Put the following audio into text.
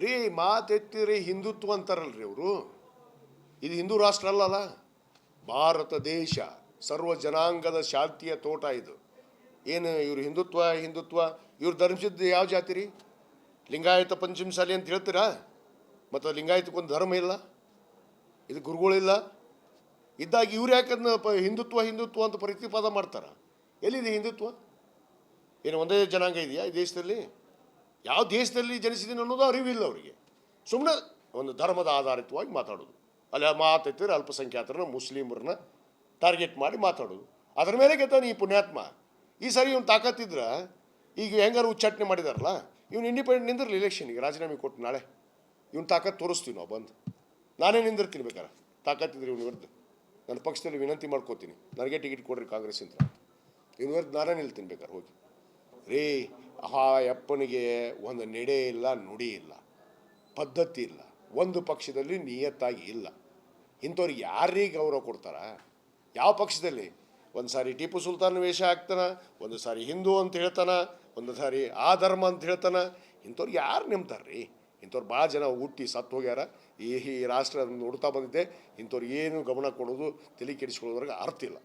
ರೀ ಮಾತೆತ್ತಿರಿ ಹಿಂದುತ್ವ ಅಂತಾರಲ್ರಿ ಅವರು. ಇದು ಹಿಂದೂ ರಾಷ್ಟ್ರ ಅಲ್ಲಲ್ಲ, ಭಾರತ ದೇಶ ಸರ್ವ ಜನಾಂಗದ ಶಾಂತಿಯ ತೋಟ ಇದು. ಏನು ಇವರು ಹಿಂದುತ್ವ ಇವ್ರು ಧರ್ಮಿಸಿದ್ದು ಯಾವ ಜಾತಿ ರೀ? ಲಿಂಗಾಯತ ಪಂಚಮಸಾಲಿ ಅಂತ ಹೇಳ್ತೀರಾ? ಮತ್ತು ಲಿಂಗಾಯತಕ್ಕೊಂದು ಧರ್ಮ ಇಲ್ಲ, ಇದು ಗುರುಗಳಿಲ್ಲ ಇದ್ದಾಗ ಇವ್ರು ಯಾಕಂದ್ರೆ ಹಿಂದುತ್ವ ಅಂತ ಪ್ರತಿಪಾದ ಮಾಡ್ತಾರೆ? ಎಲ್ಲಿದೆ ಹಿಂದುತ್ವ? ಏನು ಒಂದೇ ಜನಾಂಗ ಇದೆಯಾ ಈ ದೇಶದಲ್ಲಿ? ಯಾವ ದೇಶದಲ್ಲಿ ಜನಿಸಿದ್ದೀನಿ ಅನ್ನೋದು ಅರಿವಿಲ್ಲ ಅವರಿಗೆ. ಸುಮ್ಮನೆ ಒಂದು ಧರ್ಮದ ಆಧಾರಿತವಾಗಿ ಮಾತಾಡೋದು, ಅಲ್ಲಿ ಮಾತೆತ್ತಿದ್ರೆ ಅಲ್ಪಸಂಖ್ಯಾತರನ್ನ ಮುಸ್ಲಿಮರನ್ನ ಟಾರ್ಗೆಟ್ ಮಾಡಿ ಮಾತಾಡೋದು. ಅದರ ಮೇಲೆ ಗೆದ್ದಾನೆ ಈ ಪುಣ್ಯಾತ್ಮ. ಈ ಸಾರಿ ಇವ್ನು ತಾಕತ್ತಿದ್ರೆ ಈಗ ಹೆಂಗಾರು ಉಚ್ಚಾಟನೆ ಮಾಡಿದಾರಲ್ಲ, ಇವ್ನು ಇಂಡಿಪೆಂಡೆಂಟ್ ನಿಂದಿರಲಿ ಎಲೆಕ್ಷನ್ಗೆ, ರಾಜೀನಾಮೆ ಕೊಟ್ಟು ನಾಳೆ ಇವ್ನು ತಾಕತ್ತು ತೋರಿಸ್ತೀವಿ ನಾವು ಬಂದು. ನಾನೇ ನಿಂದಿರ್ತೀನಿ ಬೇಕಾರೆ ತಾಕತ್ತಿದ್ರೆ ಇವ್ನ ವಿರುದ್ಧ. ನನ್ನ ಪಕ್ಷದಲ್ಲಿ ವಿನಂತಿ ಮಾಡ್ಕೋತೀನಿ, ನನಗೆ ಟಿಕೆಟ್ ಕೊಡ್ರಿ ಕಾಂಗ್ರೆಸ್ ಅಂತ. ಇವ್ನ ವಿರುದ್ಧ ನಾನೇ ನಿಲ್ತೀನಿ ಬೇಕಾರೆ ಹೋಗಿ. ರೀ ಆ ಅಪ್ಪನಿಗೆ ಒಂದು ನಡೆ ಇಲ್ಲ, ನುಡಿ ಇಲ್ಲ, ಪದ್ಧತಿ ಇಲ್ಲ, ಒಂದು ಪಕ್ಷದಲ್ಲಿ ನಿಯತ್ತಾಗಿ ಇಲ್ಲ. ಇಂಥವ್ರಿಗೆ ಯಾರಿಗೆ ಗೌರವ ಕೊಡ್ತಾರ? ಯಾವ ಪಕ್ಷದಲ್ಲಿ? ಒಂದು ಸಾರಿ ಟಿಪ್ಪು ಸುಲ್ತಾನ್ ವೇಷ ಹಾಕ್ತಾನ, ಒಂದು ಸಾರಿ ಹಿಂದೂ ಅಂತ ಹೇಳ್ತಾನ, ಒಂದು ಸಾರಿ ಆ ಧರ್ಮ ಅಂತ ಹೇಳ್ತಾನ. ಇಂಥವ್ರಿಗೆ ಯಾರು ನೆಮ್ತಾರ್ರಿ? ಇಂಥವ್ರು ಭಾಳ ಜನ ಹುಟ್ಟಿ ಸತ್ತು ಹೋಗ್ಯಾರ. ಈ ರಾಷ್ಟ್ರ ನೋಡ್ತಾ ಬಂದಿದ್ದೆ. ಇಂಥವ್ರಿಗೆ ಏನು ಗಮನ ಕೊಡೋದು, ತಲೆ ಕೆಡಿಸ್ಕೊಳ್ಳೋದ್ರಾಗ ಅರ್ಥ ಇಲ್ಲ.